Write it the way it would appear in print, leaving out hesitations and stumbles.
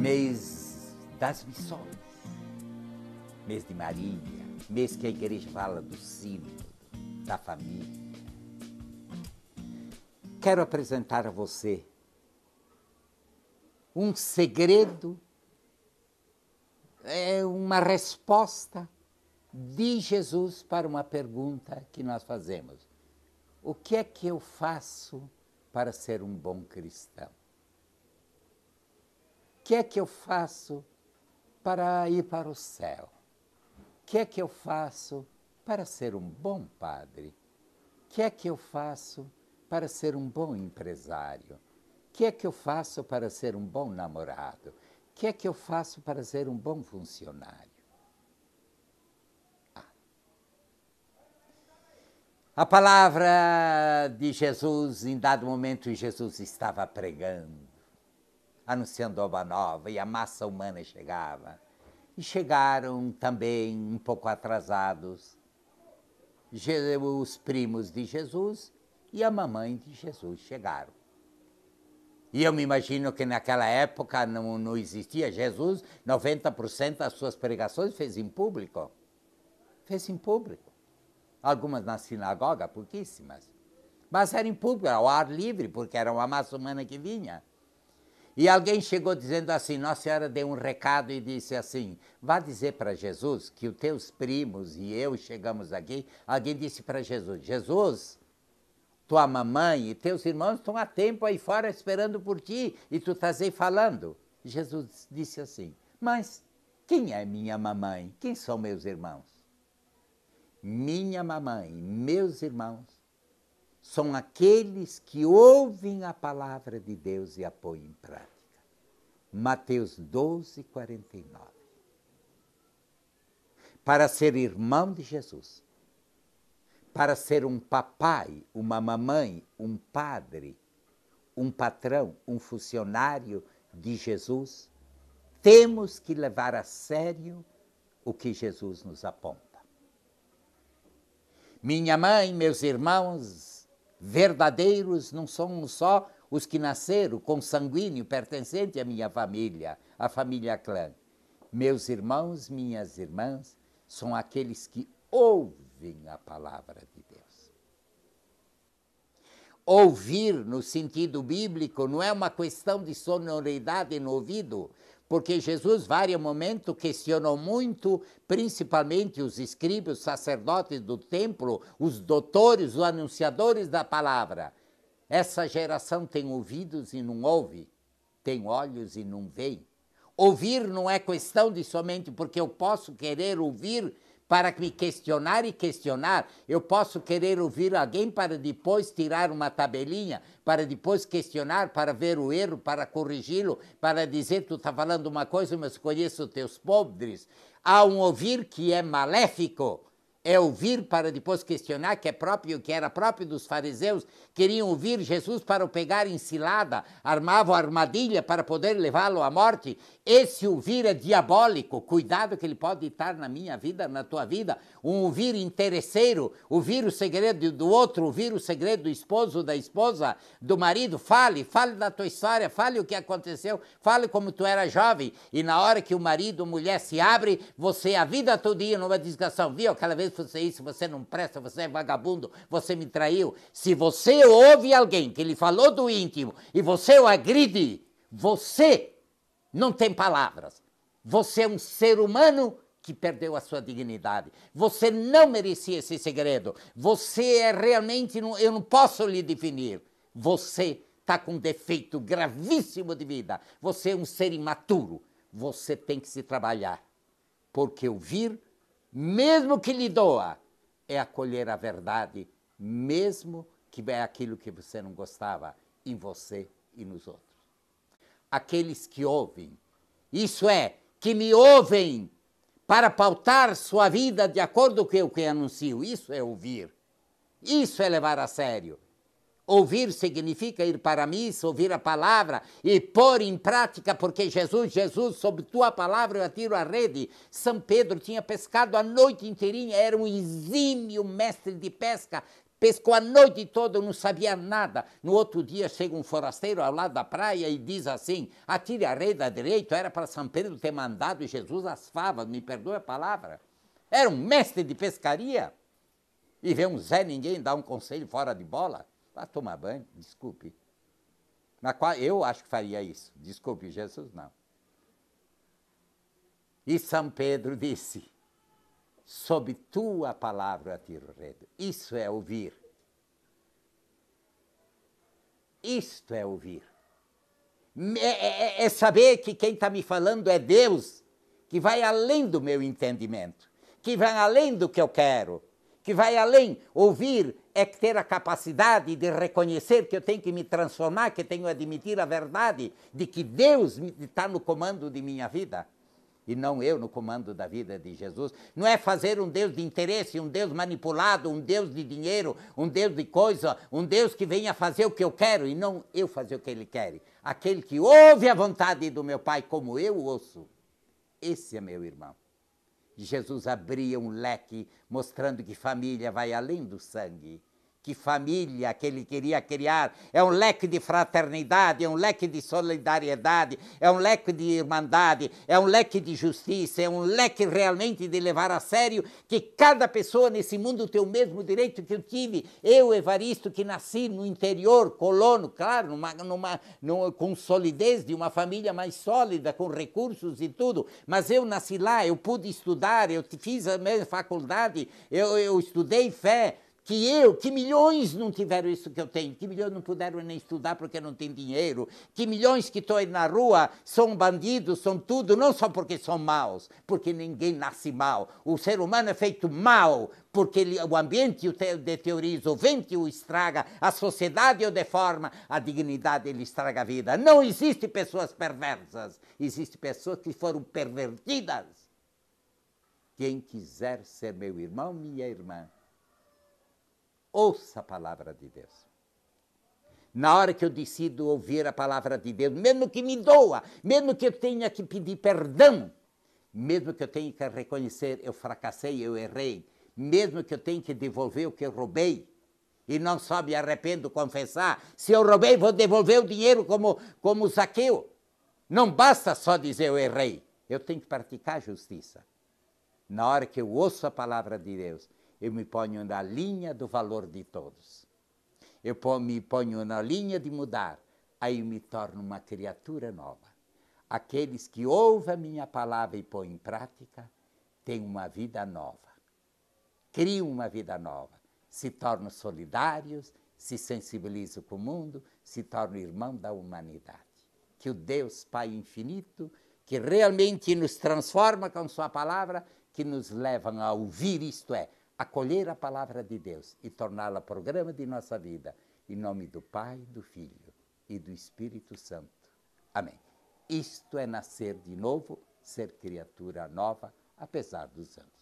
mês das missões, mês de Maria, mês que a igreja fala do sínodo, da família. Quero apresentar a você um segredo, uma resposta de Jesus para uma pergunta que nós fazemos. O que é que eu faço para ser um bom cristão? O que é que eu faço para ir para o céu? O que é que eu faço para ser um bom padre? O que é que eu faço para ser um bom empresário? O que é que eu faço para ser um bom namorado? O que é que eu faço para ser um bom funcionário? A palavra de Jesus, em dado momento, Jesus estava pregando, anunciando a boa nova, e a massa humana chegava. E chegaram também, um pouco atrasados, os primos de Jesus e a mamãe de Jesus chegaram. E eu me imagino que naquela época não existia Jesus, 90% das suas pregações fez em público. Fez em público. Algumas na sinagoga, pouquíssimas. Mas era em público, ao ar livre, porque era uma massa humana que vinha. E alguém chegou dizendo assim, Nossa Senhora deu um recado e disse assim, vá dizer para Jesus que os teus primos e eu chegamos aqui. Alguém disse para Jesus, Jesus, tua mamãe e teus irmãos estão há tempo aí fora esperando por ti e tu estás aí falando. Jesus disse assim, mas quem é minha mamãe? Quem são meus irmãos? Minha mamãe, meus irmãos, são aqueles que ouvem a palavra de Deus e a põem em prática. Mateus 12, 49. Para ser irmão de Jesus, para ser um papai, uma mamãe, um padre, um patrão, um funcionário de Jesus, temos que levar a sério o que Jesus nos aponta. Minha mãe, meus irmãos verdadeiros não são só os que nasceram consanguíneo, pertencente à minha família, à família clã. Meus irmãos, minhas irmãs, são aqueles que ouvem a palavra de Deus. Ouvir, no sentido bíblico, não é uma questão de sonoridade no ouvido, porque Jesus, vários momentos, questionou muito, principalmente os escribas, os sacerdotes do templo, os doutores, os anunciadores da palavra. Essa geração tem ouvidos e não ouve, tem olhos e não vê. Ouvir não é questão de somente porque eu posso querer ouvir para me questionar e questionar. Eu posso querer ouvir alguém para depois tirar uma tabelinha, para depois questionar, para ver o erro, para corrigi-lo, para dizer, tu está falando uma coisa, mas conheço teus podres. Há um ouvir que é maléfico. É ouvir para depois questionar, que era próprio dos fariseus, queriam ouvir Jesus para o pegar em cilada, armavam armadilha para poder levá-lo à morte. Esse ouvir é diabólico, cuidado que ele pode estar na minha vida, na tua vida, um ouvir interesseiro, ouvir o segredo do outro, ouvir o segredo do esposo, da esposa, do marido, fale da tua história, fale o que aconteceu, fale como tu era jovem, e na hora que o marido, a mulher se abre, você a vida todinha numa desgração, viu, aquela vez você isso, você não presta, você é vagabundo, você me traiu. Se você ouve alguém que lhe falou do íntimo e você o agride, você não tem palavras. Você é um ser humano que perdeu a sua dignidade. Você não merecia esse segredo. Você é realmente, eu não posso lhe definir. Você está com um defeito gravíssimo de vida. Você é um ser imaturo. Você tem que se trabalhar. Porque ouvir, mesmo que lhe doa, é acolher a verdade, mesmo que é aquilo que você não gostava em você e nos outros. Aqueles que ouvem, isso é, que me ouvem para pautar sua vida de acordo com o que eu anuncio, isso é ouvir. Isso é levar a sério. Ouvir significa ir para a missa, ouvir a palavra e pôr em prática, porque Jesus, sob tua palavra eu atiro a rede. São Pedro tinha pescado a noite inteirinha, era um exímio mestre de pesca, pescou a noite toda, não sabia nada. No outro dia chega um forasteiro ao lado da praia e diz assim, atire a rede à direita, era para São Pedro ter mandado Jesus as favas, me perdoe a palavra. Era um mestre de pescaria. E vê um Zé Ninguém dar um conselho fora de bola. Vá tomar banho, desculpe. Na qual eu acho que faria isso. Desculpe, Jesus não. E São Pedro disse, sob tua palavra tiro rede. Isso é ouvir. Isto é ouvir. É saber que quem está me falando é Deus, que vai além do meu entendimento, que vai além do que eu quero, que vai além. Ouvir é ter a capacidade de reconhecer que eu tenho que me transformar, que eu tenho que admitir a verdade de que Deus está no comando de minha vida. E não eu no comando da vida de Jesus. Não é fazer um Deus de interesse, um Deus manipulado, um Deus de dinheiro, um Deus de coisa, um Deus que venha fazer o que eu quero e não eu fazer o que Ele quer. Aquele que ouve a vontade do meu Pai como eu ouço. Esse é meu irmão. Jesus abria um leque mostrando que família vai além do sangue. Que família que ele queria criar é um leque de fraternidade, é um leque de solidariedade, é um leque de irmandade, é um leque de justiça, é um leque realmente de levar a sério que cada pessoa nesse mundo tem o mesmo direito que eu tive. Eu, Evaristo, que nasci no interior, colono, claro, com solidez de uma família mais sólida, com recursos e tudo, mas eu nasci lá, eu pude estudar, eu fiz a mesma faculdade, eu estudei fé. Que milhões não tiveram isso que eu tenho, que milhões não puderam nem estudar porque não tem dinheiro, que milhões que estão aí na rua são bandidos, são tudo, não só porque são maus, porque ninguém nasce mal. O ser humano é feito mal, porque o ambiente o deterioriza, o vento o estraga, a sociedade o deforma, a dignidade ele estraga a vida. Não existe pessoas perversas, existem pessoas que foram pervertidas. Quem quiser ser meu irmão, minha irmã, ouça a palavra de Deus. Na hora que eu decido ouvir a palavra de Deus, mesmo que me doa, mesmo que eu tenha que pedir perdão, mesmo que eu tenha que reconhecer, eu fracassei, eu errei, mesmo que eu tenha que devolver o que eu roubei, e não só me arrependo confessar, se eu roubei, vou devolver o dinheiro como Zaqueu. Não basta só dizer eu errei, eu tenho que praticar a justiça. Na hora que eu ouço a palavra de Deus, eu me ponho na linha do valor de todos. Eu me ponho na linha de mudar. Aí eu me torno uma criatura nova. Aqueles que ouvem a minha palavra e põem em prática, têm uma vida nova. Criam uma vida nova. Se tornam solidários, se sensibilizam com o mundo, se tornam irmãos da humanidade. Que o Deus Pai infinito, que realmente nos transforma com sua palavra, que nos levam a ouvir, isto é, acolher a palavra de Deus e torná-la programa de nossa vida. Em nome do Pai, do Filho e do Espírito Santo. Amém. Isto é nascer de novo, ser criatura nova, apesar dos anos.